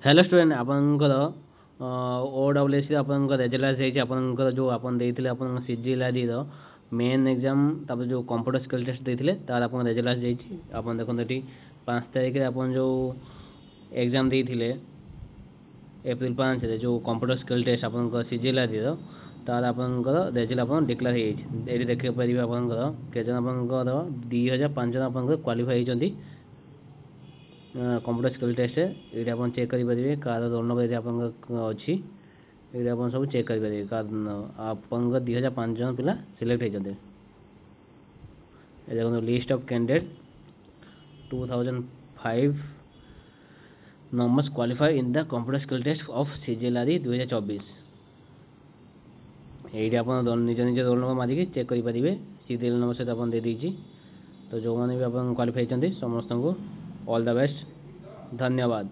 Hello student आपनकर ओडब्ल्यूएस आपनकर result आसी आपनकर जो आपन देइथिले आपन सीजीएलआरई रो मेन एग्जाम तापर जो कंप्यूटर स्किल टेस्ट देइथिले तार आपन रेजल्ट आसी जाइछि आपन देखन एटी 5 तारिख रे आपन जो एग्जाम देइथिले एप्रिल 5 रे जो कंप्यूटर स्किल टेस्ट आपनकर सीजीएलआरई रो तार आपनकर रेजल्ट आपन डिक्लेयर हे जाइछि एटी देखि परिबे आपनकर केजन आपनकर 2005 जन आपनकर क्वालिफाई हेचंती कंप्यूटर स्किल टेस्ट ये आप चेक करेंगे कार रोल नंबर ये अच्छी ये आप सब चेक करेंगे आप 2005 जन पिला सिलेक्ट होते देखो list of candidate 2005 numbers qualify in the computer skill test of CGLRE 2024 ये आप निज निज रोल नंबर मारिक चेक करेंगे सीरियल नंबर सहित आप दे दीजिए तो जो मैंने भी आप क्वालिफाई समस्त को ऑल द बेस्ट धन्यवाद।